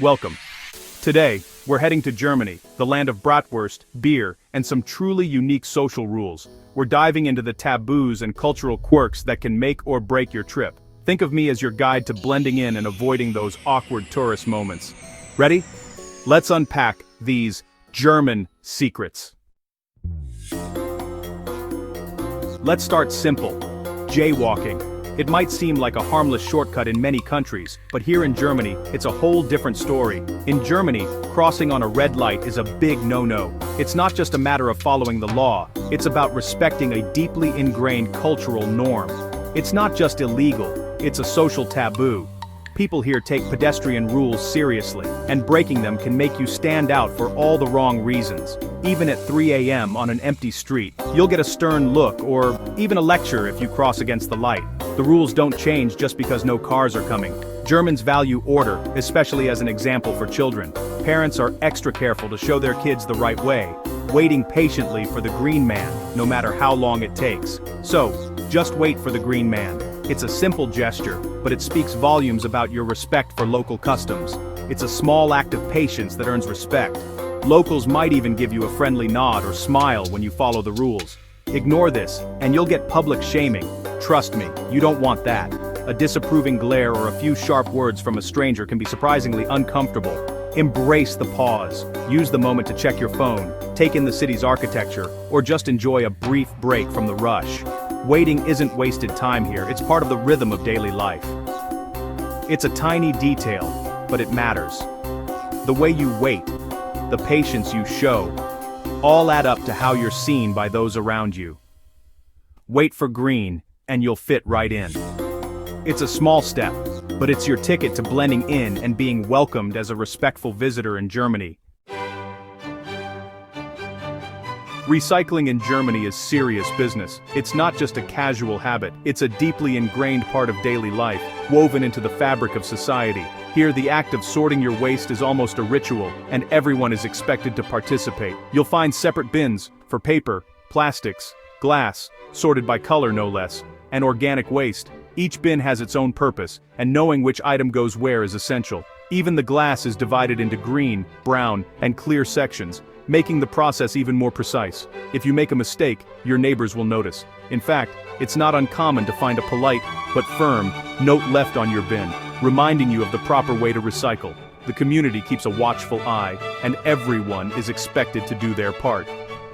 Welcome. Today, we're heading to Germany, the land of bratwurst, beer, and some truly unique social rules. We're diving into the taboos and cultural quirks that can make or break your trip. Think of me as your guide to blending in and avoiding those awkward tourist moments. Ready? Let's unpack these German secrets. Let's start simple. Jaywalking. It might seem like a harmless shortcut in many countries, but here in Germany, it's a whole different story. In Germany, crossing on a red light is a big no-no. It's not just a matter of following the law, it's about respecting a deeply ingrained cultural norm. It's not just illegal, it's a social taboo. People here take pedestrian rules seriously, and breaking them can make you stand out for all the wrong reasons. Even at 3 a.m. on an empty street, you'll get a stern look or even a lecture if you cross against the light. The rules don't change just because no cars are coming. Germans value order, especially as an example for children. Parents are extra careful to show their kids the right way, waiting patiently for the green man, no matter how long it takes. So, just wait for the green man. It's a simple gesture, but it speaks volumes about your respect for local customs. It's a small act of patience that earns respect. Locals might even give you a friendly nod or smile when you follow the rules. Ignore this, and you'll get public shaming. Trust me, you don't want that. A disapproving glare or a few sharp words from a stranger can be surprisingly uncomfortable. Embrace the pause. Use the moment to check your phone, take in the city's architecture, or just enjoy a brief break from the rush. Waiting isn't wasted time here, it's part of the rhythm of daily life. It's a tiny detail, but it matters. The way you wait, the patience you show, all add up to how you're seen by those around you. Wait for green, and you'll fit right in. It's a small step, but it's your ticket to blending in and being welcomed as a respectful visitor in Germany. Recycling in Germany is serious business. It's not just a casual habit, it's a deeply ingrained part of daily life, woven into the fabric of society. Here, the act of sorting your waste is almost a ritual, and everyone is expected to participate. You'll find separate bins for paper, plastics, glass, sorted by color no less, and organic waste. Each bin has its own purpose, and knowing which item goes where is essential. Even the glass is divided into green, brown, and clear sections, making the process even more precise. If you make a mistake, your neighbors will notice. In fact, it's not uncommon to find a polite, but firm, note left on your bin, reminding you of the proper way to recycle. The community keeps a watchful eye, and everyone is expected to do their part.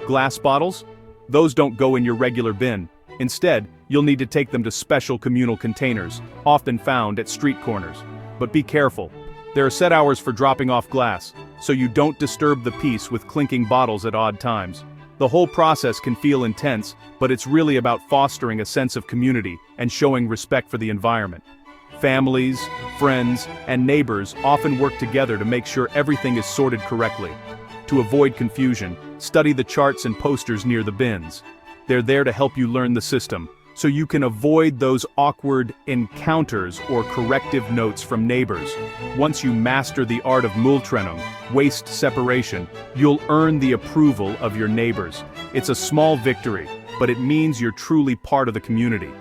Glass bottles? Those don't go in your regular bin. Instead, you'll need to take them to special communal containers, often found at street corners. But be careful. There are set hours for dropping off glass, so you don't disturb the peace with clinking bottles at odd times. The whole process can feel intense, but it's really about fostering a sense of community and showing respect for the environment. Families, friends, and neighbors often work together to make sure everything is sorted correctly. To avoid confusion, study the charts and posters near the bins. They're there to help you learn the system, so you can avoid those awkward encounters or corrective notes from neighbors. Once you master the art of Mülltrennung, waste separation, you'll earn the approval of your neighbors. It's a small victory, but it means you're truly part of the community.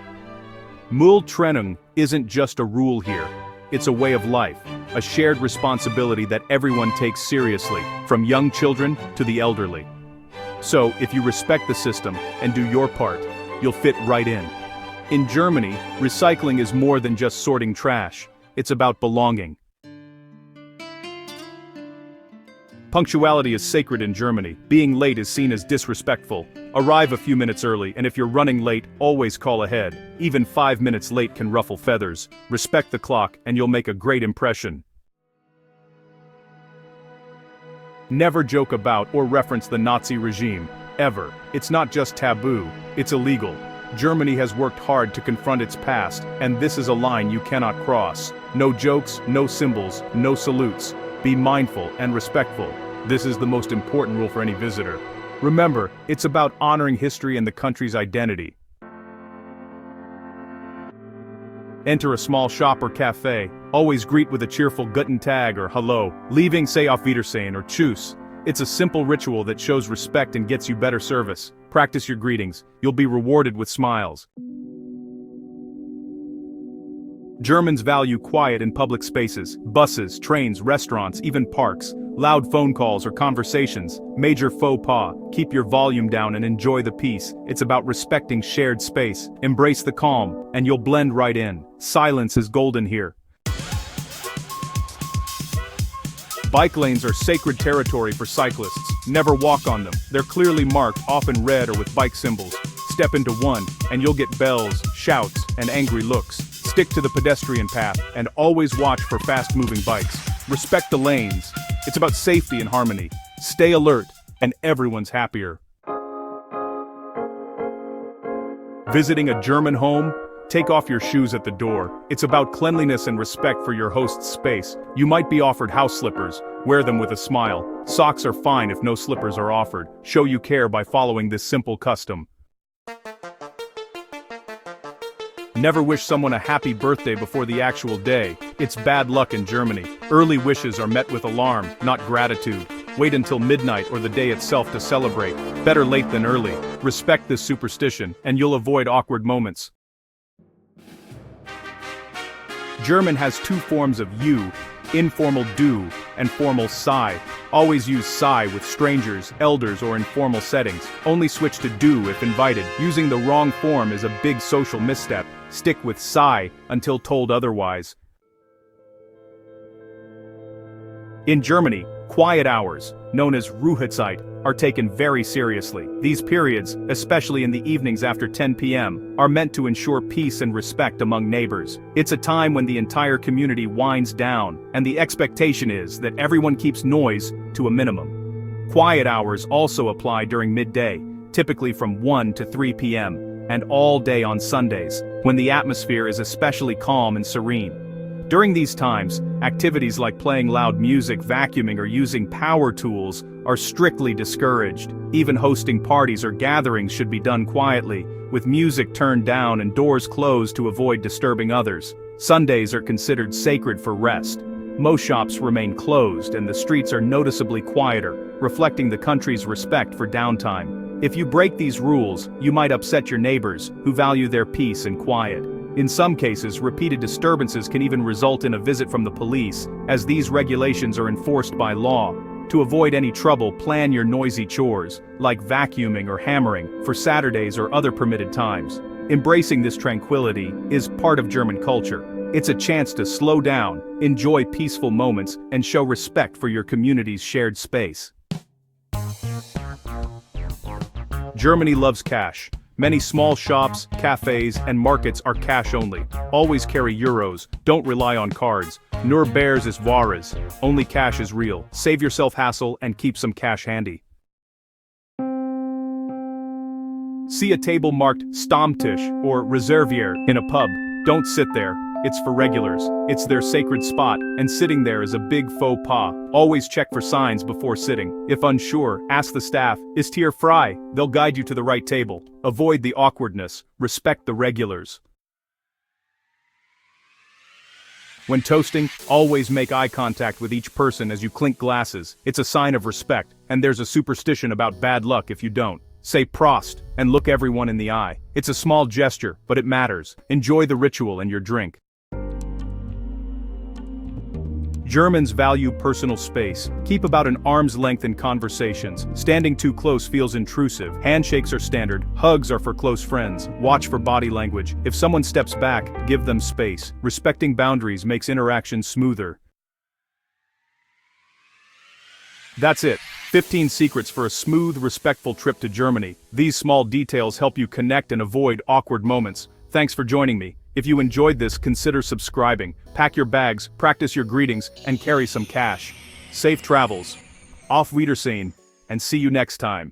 Mülltrennung isn't just a rule here, it's a way of life, a shared responsibility that everyone takes seriously, from young children to the elderly. So, if you respect the system and do your part, you'll fit right in. In Germany, recycling is more than just sorting trash. It's about belonging. Punctuality is sacred in Germany. Being late is seen as disrespectful. Arrive a few minutes early, and if you're running late, always call ahead. Even 5 minutes late can ruffle feathers. Respect the clock, and you'll make a great impression. Never joke about or reference the Nazi regime, ever. It's not just taboo, it's illegal. Germany has worked hard to confront its past, and this is a line you cannot cross. No jokes, no symbols, no salutes. Be mindful and respectful. This is the most important rule for any visitor. Remember, it's about honoring history and the country's identity. Enter a small shop or cafe. Always greet with a cheerful Guten Tag or hello. Leaving, say Auf Wiedersehen or Tschüss. It's a simple ritual that shows respect and gets you better service. Practice your greetings. You'll be rewarded with smiles. Germans value quiet in public spaces, buses, trains, restaurants, even parks. Loud phone calls or conversations, major faux pas, keep your volume down and enjoy the peace. It's about respecting shared space. Embrace the calm, and you'll blend right in. Silence is golden here. Bike lanes are sacred territory for cyclists. Never walk on them. They're clearly marked, often red or with bike symbols. Step into one, and you'll get bells, shouts, and angry looks. Stick to the pedestrian path, and always watch for fast-moving bikes. Respect the lanes. It's about safety and harmony. Stay alert, and everyone's happier. Visiting a German home? Take off your shoes at the door. It's about cleanliness and respect for your host's space. You might be offered house slippers. Wear them with a smile. Socks are fine if no slippers are offered. Show you care by following this simple custom. Never wish someone a happy birthday before the actual day. It's bad luck in Germany. Early wishes are met with alarm, not gratitude. Wait until midnight or the day itself to celebrate. Better late than early. Respect this superstition, and you'll avoid awkward moments. German has two forms of you, informal du and formal sei. Always use sei with strangers, elders, or informal settings. Only switch to du if invited. Using the wrong form is a big social misstep. Stick with sei until told otherwise. In Germany, quiet hours, known as Ruhezeit, are taken very seriously. These periods, especially in the evenings after 10 p.m., are meant to ensure peace and respect among neighbors. It's a time when the entire community winds down, and the expectation is that everyone keeps noise to a minimum. Quiet hours also apply during midday, typically from 1 to 3 p.m., and all day on Sundays, when the atmosphere is especially calm and serene. During these times, activities like playing loud music, vacuuming, or using power tools are strictly discouraged. Even hosting parties or gatherings should be done quietly, with music turned down and doors closed to avoid disturbing others. Sundays are considered sacred for rest. Most shops remain closed and the streets are noticeably quieter, reflecting the country's respect for downtime. If you break these rules, you might upset your neighbors, who value their peace and quiet. In some cases, repeated disturbances can even result in a visit from the police, as these regulations are enforced by law. To avoid any trouble, plan your noisy chores, like vacuuming or hammering, for Saturdays or other permitted times. Embracing this tranquility is part of German culture. It's a chance to slow down, enjoy peaceful moments, and show respect for your community's shared space. Germany loves cash. Many small shops, cafes, and markets are cash only. Always carry euros, don't rely on cards. Nur Bears is Wahres, only cash is real. Save yourself hassle and keep some cash handy. See a table marked Stammtisch or Reservier in a pub. Don't sit there. It's for regulars. It's their sacred spot, and sitting there is a big faux pas. Always check for signs before sitting. If unsure, ask the staff, "Ist hier frei?" They'll guide you to the right table. Avoid the awkwardness. Respect the regulars. When toasting, always make eye contact with each person as you clink glasses. It's a sign of respect, and there's a superstition about bad luck if you don't. Say Prost, and look everyone in the eye. It's a small gesture, but it matters. Enjoy the ritual and your drink. Germans value personal space. Keep about an arm's length in conversations. Standing too close feels intrusive. Handshakes are standard. Hugs are for close friends. Watch for body language. If someone steps back, give them space. Respecting boundaries makes interaction smoother. That's it. 15 secrets for a smooth, respectful trip to Germany. These small details help you connect and avoid awkward moments. Thanks for joining me. If you enjoyed this, consider subscribing. Pack your bags, practice your greetings, and carry some cash. Safe travels. Auf Wiedersehen, and see you next time.